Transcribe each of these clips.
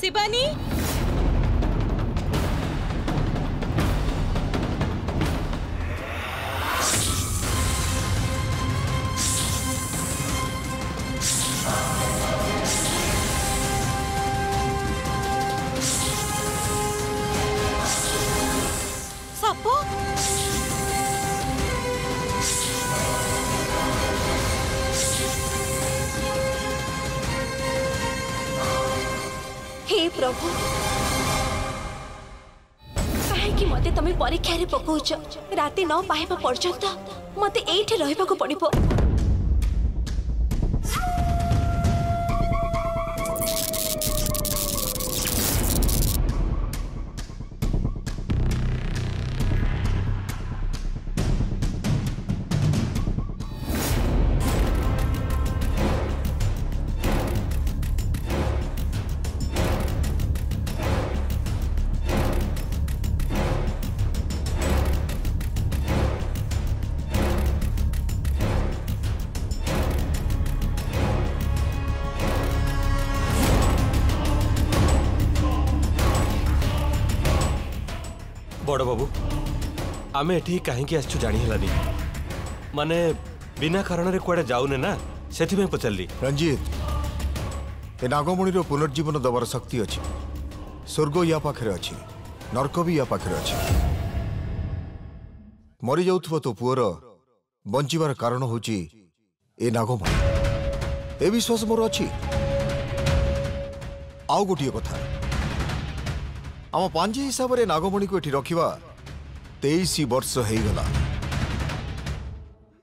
Shivani shop हे प्रभु कहीं मते तमे परीक्षा रे पकाउछ राति न पाइबा पर्यंत मते एठी रहबाको पड़िबो। बड़ बाबू आमे एठी कहीं आसछु जानी हलानी माने बिना कारण रे कोड़े जाऊने ना सेथि में पचलली। रंजीत ए नागमणि पुनर्जीवन दबार शक्ति अच्छी स्वर्ग या पाखरे अच्छी नरक भी या पाखरे अच्छी मरी जाउथबो तो पुअर बंचिबार कारण होची ए नागमणि ए विश्वास मोर अच्छी। आउ गोटे कथा आम पांजी हिसाब से नागमणि को एठी रखिबा 23 वर्ष हो गला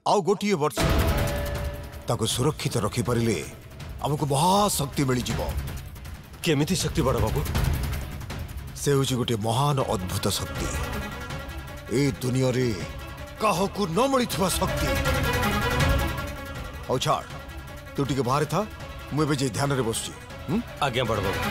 आउ गोटे वर्ष ताको सुरक्षित रखि परिले हमको महाशक्ति मिल जीवो। केमिति शक्ति बड़ बाबू? से होची गोटे महान अद्भुत शक्ति ए दुनिया रे काहकु न मिलिथबा शक्ति। औ छाड़ तू टिके बाहर था मुझे जे ध्यान रे बसची। आज्ञा बड़ बाबू।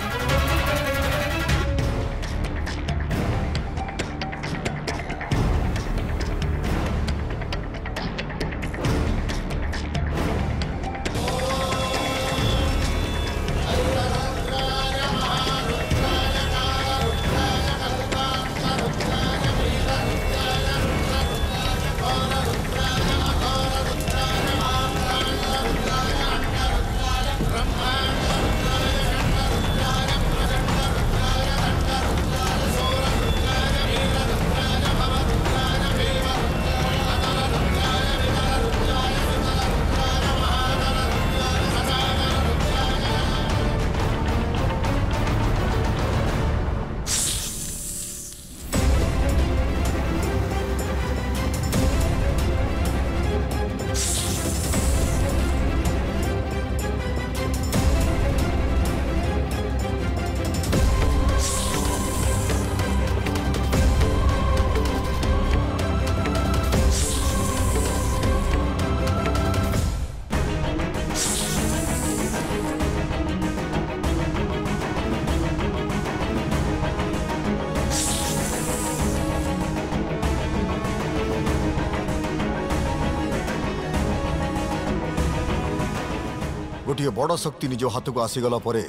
गोटे बड़ शक्ति निज हाथ को आसीगला परे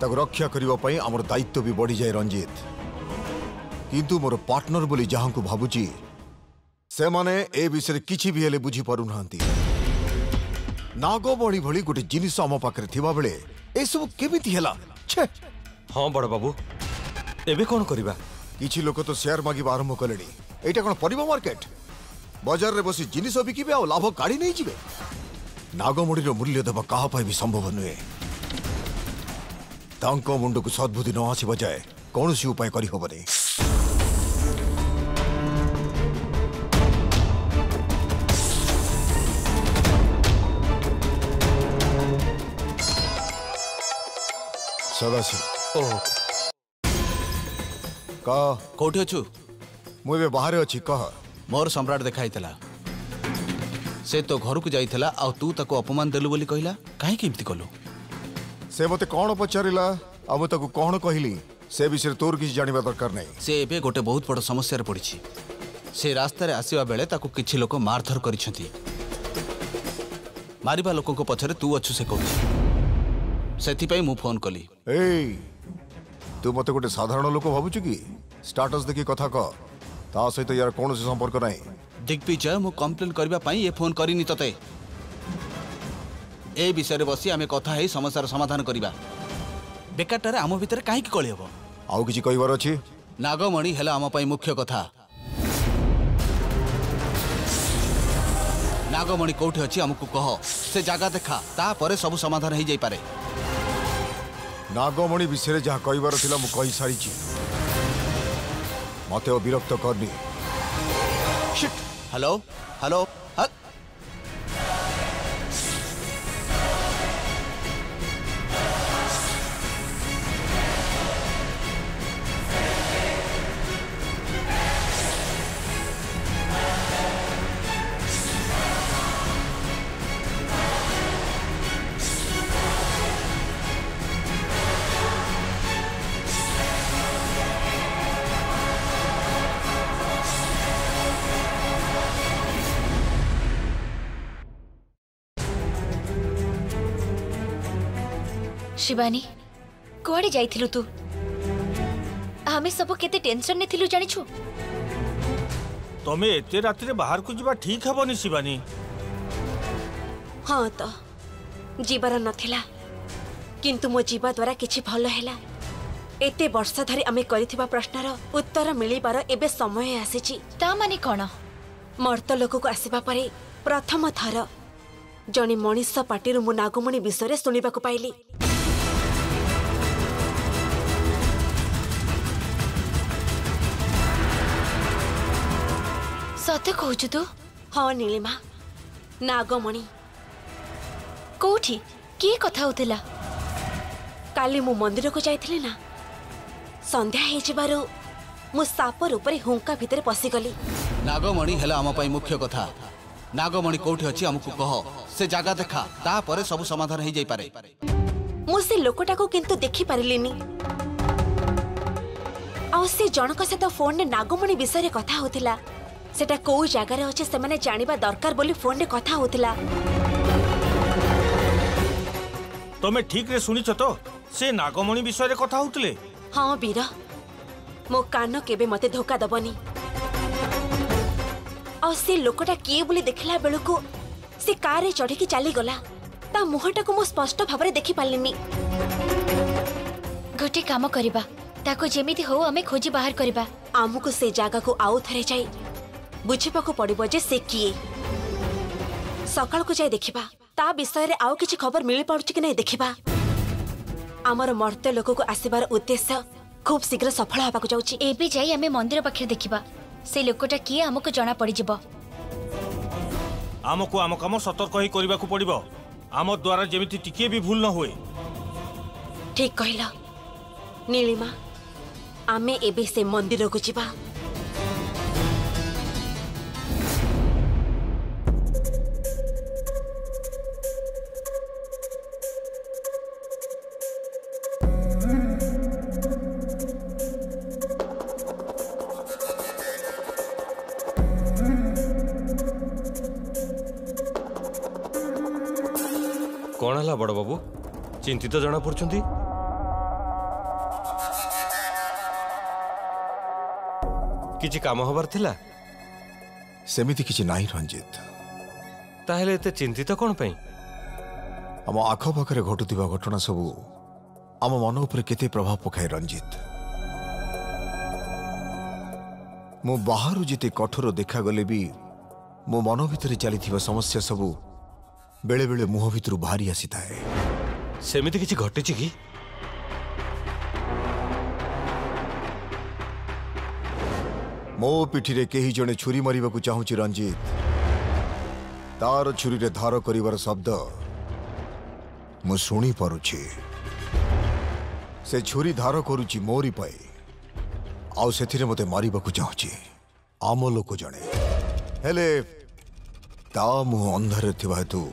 ताको रक्षा करने आमर दायित्व भी बढ़ी जाए रंजीत। किंतु मोर पार्टनर बोली जहां को भावुची से माने ए विषय किछि भी हेले बुझी पारु नांती। नागमणि भली गोटे जिनिस आम पाखरे थिबा बेले ए सब केमिति हेला? छे हाँ बड़ बाबू एबे कोन करिबा? किछि लोक तो शेयर मागिबा आरंभ कलेनी। एटा कोन परिबा मार्केट? बाजार रे बसी जिनिस बिकिबे आ लाभ काढी नै जिवे। नागमणिर मूल्य देवा कहा भी संभव नुहे। तांको मुंड को सद्बुद्धि न आसवा जाए कौन सी उपाय करी होबनी। सदाशिव ओह का कोठी अछु? मुझे बाहर अच्छी कह। मोर सम्राट देखाइतला से तो घर को जाइतला आ तू ताको अपमान देलु बोली कहिला काहे केमती कलु? से मते कौन पचारिला आ मु ताको कौन कहली से विषय तोर किछ जानिबा दरकार नै। से एबे गोटे बहुत बड़ समस्या रे पड़िछि। से रास्ता रे आसीबा बेले ताको किछि लोक मारधर करिसथि। मारिबा लोकन को पछरे तू अछु से कहू। सेथिपाई मु फोन कली। एई तू मते गोटे साधारण लोक भाबुछु कि स्टाटस देखि कथा कह ता सहित यार कौन संपर्क नहीं। दिग्विजय मु कंप्लेन करबा पई ये फोन करिनी तते। ए विषय रे बसी आमे कथा हे समस्यार समाधान करिबा। बेकारटारे आम भितर काहे की कळी हबो। आउ किछि कहिबार अछि। नागमणि हेला आम पई मुख्य कथा। नागमणि कोठी अछि हमकु कह, से जगह देखा ता परे सब समाधान हे जाई पारे। नागमणि विषय जहाँ कहिबार थिला मु कहि सारिछि। मते विरक्त करनी। शिट। हेलो हेलो शिवानी कुआडे जाइथिलु तू? हमें सब केते टेंशन ने थिलु जानिछु। तमे एते रात्रि बाहर को जीवा ठीक हबनी शिवानी। हाँ तो जीवार नथिला, किंतु मो जीवा द्वारा किछि भलो हैला। एते वर्ष धरि आमे करिथिबा प्रश्नर उत्तर मिलिबार एबे समय आसीछि। ता माने कोन? मर्त लोक को आसीबा परे प्रथम थर जणी मनीष पाटिरु मु नागमणि विषय सुनिबा को पाइली। सत्य कहूछु तू? हाँ नीलिमा, नागमणि कोठी किए कथा होतिला? काली मु मंदिर को जाइथिले ना, संध्या हे जिबारु मु सापर ऊपर हुंका भितर पसी गली। नागमणि हेला आम पई मुख्य कथा। नागमणि कोठी अछि हमकु कह, से जगह देखा ता परे सब समाधान हे जाई पारे। मु से लोकटा को किंतु देखि पारिलिनी। आ से जनक सहित फोन ने नागमणि विषय रे कथा होतिला। सेटा को जगार अच्छे से माने जानिबा दरकार बोली फोन रे कथा होतिला। तमे ठीक रे सुनिछ तो? से नागमणि विषय रे कथा होतले? हाँ वीर, मो कान केबे मते धोखा दबनी। आ से लोकटा किए बोली देखला बेलको से कार रे चढ़ी की चली गला। ता मुहटा को मो स्पष्ट भाबरे देखि पालिनी। गोटे काम करिबा, ताको जेमिति हो हमें खोजी बाहर करिबा। आमुको से जागा को आउ थरे जाई बुझिबाको पड़िबो जे से किए। सकाळ को जाय देखिबा ता विषय रे आउ किछि खबर मिलि पड़ुछि कि नै देखिबा। हमर मर्त्य लोक को आसीबार उद्देश्य खूब शीघ्र सफल होबा को जाउछि। एबे जाई हमें मंदिर पाखे देखिबा, से लोकटा किए हमको जणा पड़ि जिवो। आमको आम काम सतर्क ही करबा को पड़िबो। आम द्वारा जेमिति टिके भी भूल न होए। ठीक कहला नीलिमा, आमे एबे से मंदिर को जिबा। कौन है बड़ बाबू? चिंतित जना पड़छंती। किछि काम हबार थिला? सेमिति किछि नाही रंजित। ताहेले एते चिंतित कोन पई? आम आख पाखरे घटुथिबा घटना सबू आम मन उपर केते प्रभाव पकाए रंजित। मो बाहरु जिते कठोर देखा गले भी मो मन भितर चली समस्या सबू बेले बेले मुह भितर बाहरी आसी थाए। सेमिति किछि घटिछि कि? मो पिठी रे केही जणे छुरी मारिबा को चाहूची रंजित। तार छुरी रे धार करिवार शब्द मु सुनी पारुछि। से छुरी धार करूची मोरी पाई आउ सेथिरे मते मारिबा को चाहूची आम लोक जणे। हेले ता मु अंधारे थिबा हेतु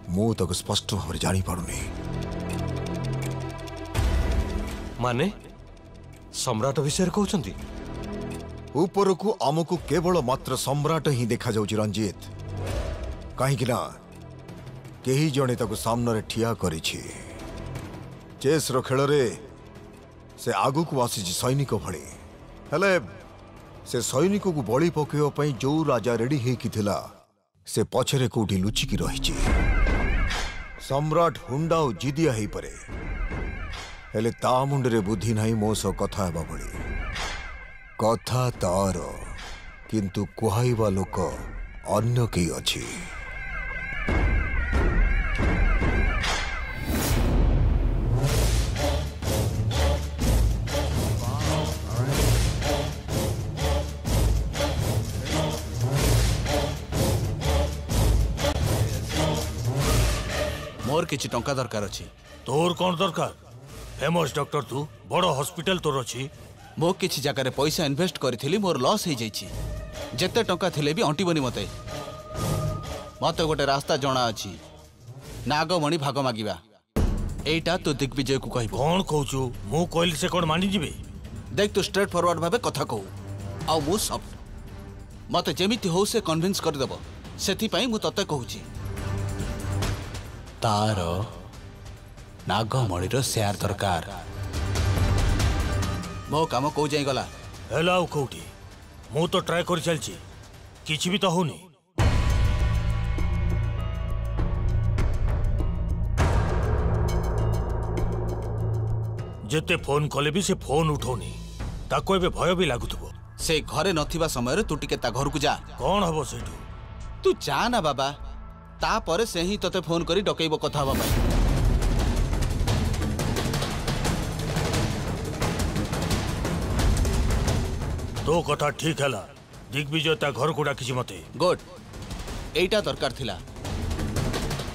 मु तक स्पष्ट भाव जानी पारुनी। माने सम्राट विषय कहउछंती? ऊपर को आमको केवल मात्र सम्राट ही देखा जाउची रंजित। कहीं ना कहीं जड़े ताको सामने ठिया करिछि। चेस रो खेल रे से आगु को आसी सैनिक भली हेले से सैनिक को बड़ी पकेवा पई जो राजा रेडी हे की थिला से पछरे कोठी लुचिकी रहिछि। सम्राट हुंडा और जिदिया ही परे हेले ता मुंडरे बुद्धि नहीं मो सो कथा हेबा भली कथा तार किंतु कुहाइबा लोक अन्य केही अछि। मोर किछि टंका दरकार अछि। तोर कौन दरकार? फेमस डॉक्टर तू बड़ हॉस्पिटल तोर अछि। मो किछि जगह पैसा इन्वेस्ट करिथिली मोर लॉस हो जाइछि। जेते टंका थिले भी अंटिबनी मते मते गोटे रास्ता जणा अछि नागमणि भाग मागिबा। एटा तो दिग्विजय को कहबो। कौन कहूचु मु कहली से कौन मानि जिबे? देख तू स्ट्रेट फॉरवर्ड भाबे कथा कहू आ मु सब मते जेमिति हो से कन्विंस कर देबो सेथि पई मु तते कहूची तार नागमणि रो शेयर दरकार। मो काम को जाई गला हेलाउ कोठी मु तो ट्राई कर चलची किछि भी तो होनी। जेते फोन कले भी से फोन उठौनी ताको एबे भय भी लागुथबो। से घरे नथिबा समय रे तू टिके ता घर को जा। कौन हबो सेठू? तू जा ना बाबा ता परे से ही तते फोन करी डकैबो कथा हबा भाई। तो कथा ठीक हैला दिग्विजय ता घर को डाकिछि मते। गुड एटा दरकार थिला।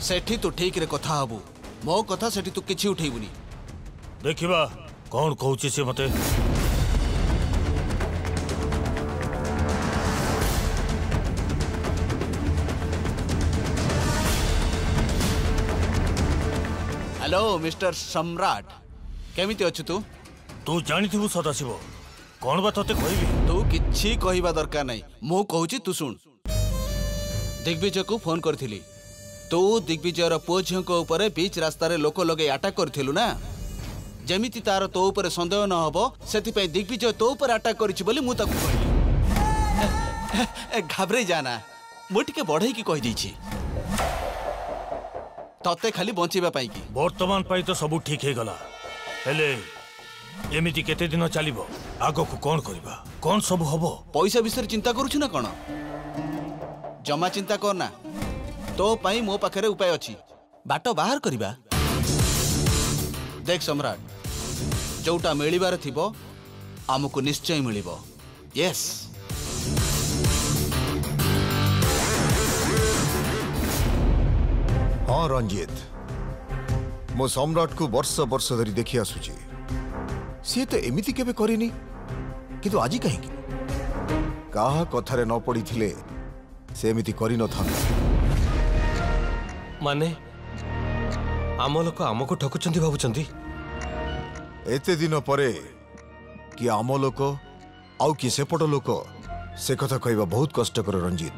सेठी तू ठीक रे कथा हबु मो कथा सेठी तू किछि उठैबुनी। देखिबा कौन कहूछि से मते। हेलो मिस्टर सम्राट केमिति अछु तू? तू जानिथिबु सदाशिव कौन बात तते कहबी? तू किछि कहिबा दरकार नहीं मु कहूची तू सुन। दिग्विजय को फोन करथिली तू दिग्विजय रो पुओ झियो को ऊपर बीच रास्ता रे लोक लगे अटैक करथिलु ना। जेमिति तार तो ऊपर संदेह न हबो सेति पे दिग्विजय तो ऊपर अटैक करिछि बोली मु ताकू कहली। घाबरे जाना मु टिके बढ़ई की कहि दैछि तते खाली बंचीबा पाई की। वर्तमान पाई तो सब ठीक हे गला हेले एमिति केते दिन चलिबो? आगो को कौन करिबा? कौन सब हबो? पैसा विषय चिंता करूछु ना कोन? जमा चिंता करना तो पाई मो पाखरे उपाय अछि बाट बाहर करिबा। देख सम्राट जोटा मिलिबार थिबो आमको निश्चय मिलिबो। यस हाँ रंजीत मो सम्राट को वर्ष वर्ष धरी देखि आसुची सी तो एमिति केबे करिनी किंतु आजी कहीं काहा कथारे न पड़ी थिले से एमिति करि न था। माने आम लोक आमको ठकुचंती भाबुचंती। एते दिन परे कि आम लोक आउ कि सेपट लोक से कथा कहबा बहुत कष्टकर रंजीत।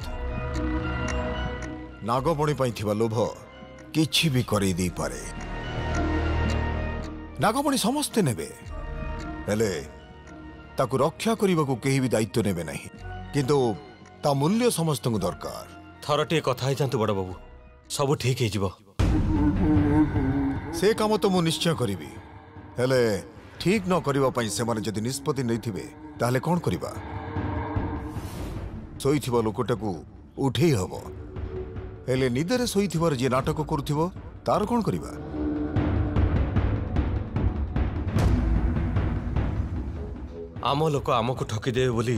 नागमणि पई थिबा लोभ किछि भी करै दी पारे। नागमणि समस्ते नेबे हेले ताकू रक्षा करने को केही भी दायित्व नेबे नहीं किंतु ता मूल्य समस्त को दरकार। थरटे कथा ही जानतु बड़ बाबू सब ठीक है जीवो। से काम तो मु निश्चय करिवि हेले ठीक न करिवा पई से माने जदि निष्पत्ति नै थिबे ताले कोन करिबा? सोईथिबा लोकटाकू उठेई हबो हेले निदरे सोईथिबार जे नाटक करूथिबो तार कोन करिबा? आम लोक आमको ठकीदेवे बोली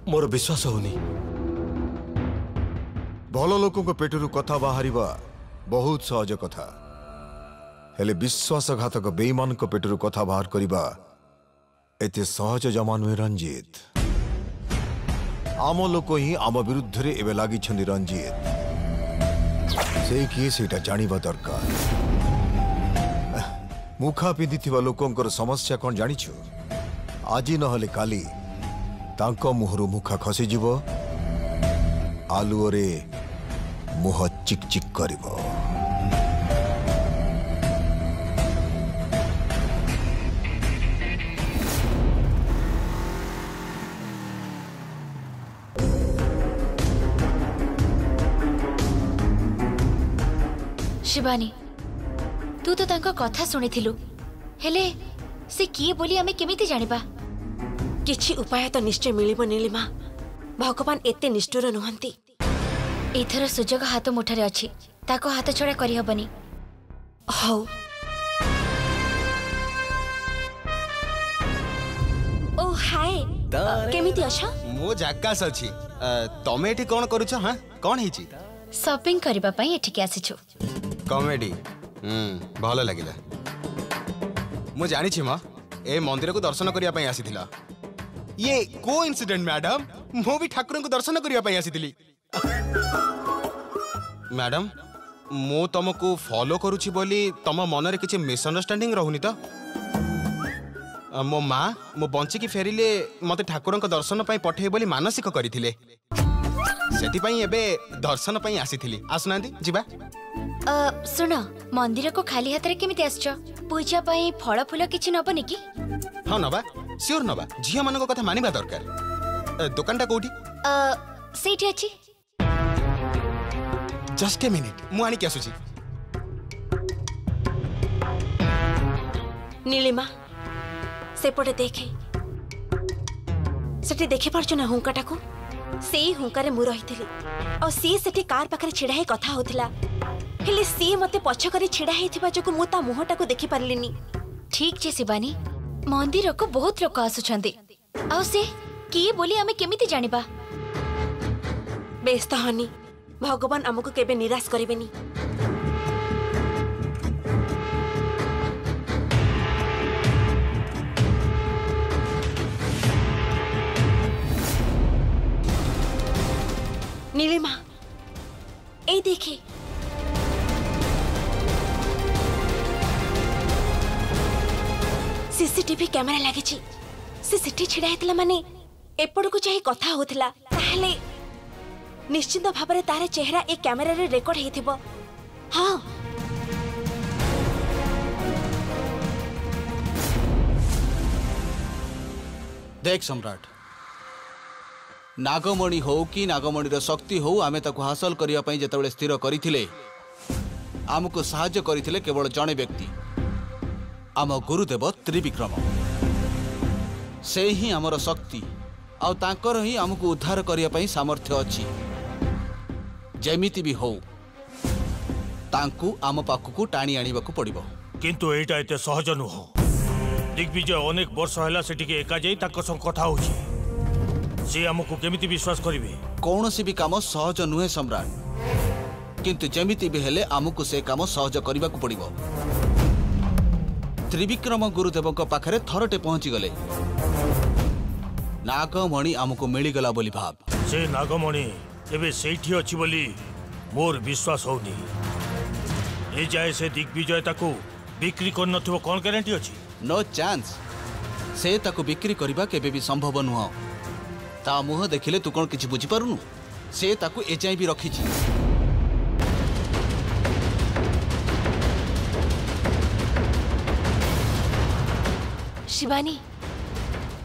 मोर विश्वास होनी। भल लोकों पेटरू कथा बाहरिबा बहुत सहज कथा हेले विश्वासघातक बेईमान को पेटरू कथा बाहर करिबा एते सहज जमा नुहे रंजीत। आम लोक ही आम विरुद्ध रे एबे लागी छंदी रंजीत से किए सेटा जानिबा दरकार। मुखा पिंधिथिबा लोकंकर समस्या कोन जानिछु? आजी नहले काली तांको मुहरु मुखा खसी जीवो आलुओरे मुह चिक चिक करिवो। शिवानी तू तो तांको कथा सुनिथिलु हेले से किए बोली हमें केमिति जानिबा किछि उपाय तो निश्चय मिलिबो नीलिमा भगवान एते निष्ठुर नुहंती एथर सुजोग हाथ मुठारे अछि ताको हाथ छड़ा करि हबनी हौ ओ हाय केमिति अछ मो जक्कास अछि तमे एठी कोन करूछ हां कोन हिची शॉपिंग करबा पई एठी के आसीछु कॉमेडी भल लागिला मु जानि छी म ए मंदिर को दर्शन करिया पई आसीथिला ये को इंसिडेंट मैडम मो भी ठाकुर को दर्शन करिया पई आसीथिली मैडम मो तुमको फॉलो करूची बोली तम मन रे किछि मिसअंडरस्टैंडिंग रहउनी त मो माँ मो बंची की फेरिले मते ठाकुर को दर्शन पई पठे बोली मानसिक करिथिले सेति पई एबे दर्शन पई आसीथिली आसुनांती जिबा सुनो मंदिर को खाली हाथ रे केमिति आछो पूजा पई फळ फूल किछि नबनी की हां नबा श्योर नबा झिया मानको कथा मानिबा दरकार दुकानटा कोठी सेठी अछि जस्ट ए मिनिट मु आनी के आसुची नीलिमा सेपटे देखे सेठी देखे पारछु ना हुंकाटा को सेई हुंकारे मु रहिथिली और सी सेठी कार पाखरे छिडा हे कथा होथिला हेले सी मते पछ करे छिडा हेथिबा जको मु ता मुहटा को देखि पारलिनी ठीक छे शिवानी मंदिर को बहुत लोक आसुछंदी आ से की बोली हमें केमिति जानिबा बेस्ता हनी भगवान हमको केबे निराश करिवेनी नीलिमा ए देखे सीसीटीवी कैमरा लागे से सेठी छिड़ा हेतला माने एपड़ को चाहे कथा होतला ताहले निश्चित भाबरे तारे चेहरा ए कैमरा रे रेकॉर्ड हेथिबो हां देख सम्राट नागमणि हो कि नागमणिर शक्ति हो आमे ताको हासिल करिया पई जेतबेले स्थिर करिथिले आमको सहाय्य करिथिले केवल जणे व्यक्ति आम गुरुदेव त्रिविक्रम से ही आमर शक्ति आउ तांकर ही आमको उद्धार करिया पई सामर्थ्य अछि जेमिति भी हो तांकु आम पाखकु टाणी आनिबाकु पड़िबो किंतु एटा एते सहज नुह दिग्विजय अनेक वर्ष हैला सेटिके एका जाई ताको संग कथा होछि से हमको केमिति विश्वास करिवे कौनसी भी काम सहज नुहे सम्राट किंतु जेमिति भी हेले आमको से काम सहज करिबाकु पड़िबो त्रिविक्रम गुरुदेव पाखरे थरटे पहुंची गले नागमणि आमको मिलीगला बोली भाव से नागमणि एबे सेठी अछि बोली मोर विश्वास होनी ए जाय से दिग्विजय ताको बिक्री कर नथिबो कोन गारंटी अछि नो चांस से ताको बिक्री करबा केबे भी संभव नुह ता मुह देखिले तू कोन किछि बुझी पारुनु से ताको एजाई भी रखी छी शिवानी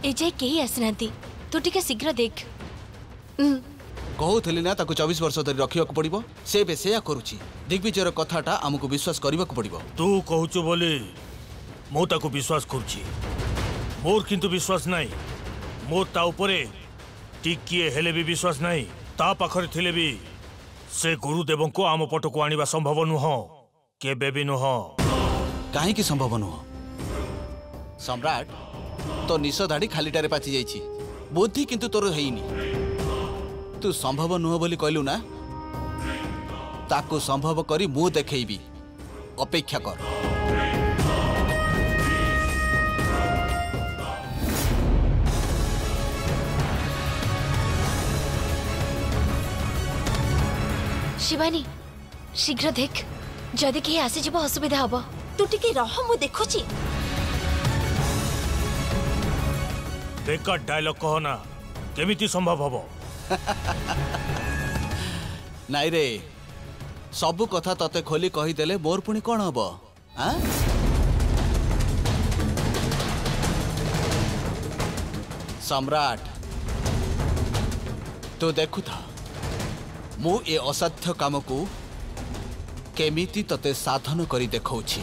एजाई केही आसनांती तू टिके शीघ्र देख कहूली ना ताको 24 वर्ष धरी रखिବାକୁ पड़िबो से बे सेया करूची दिग्विजयर कथाटा हमको विश्वास करबाकू पड़िबो तू कहूचु बोली मो ताको विश्वास करूची मोर किंतु विश्वास नाही मोर ता ऊपरे टिकिए हेले भी विश्वास नाही ता पाखरे थिले भी से गुरुदेव को आम पटको आनिबा संभव नुह केबे भी नुह काहे की संभव नुह सम्राट तो निश दाढ़ी खालीटारे पाची जाइछि बुद्धि किंतु तोर हेइनी तू संभव नुह बोली कहलु ना ताको संभव करी मु देखैबी अपेक्षा कर शिवानी शीघ्र देख जदि के आसी जीव असुविधा हबो तू टिके रह मु देखुची बेकार डायलॉग कहना केमिति संभव हबो नाई रे सबु कथा तते खोली कही देले मोर पुणी कौन हम सम्राट तू देखु था मु ए असाध्य काम को केमिति तते साधन करी देखौछि।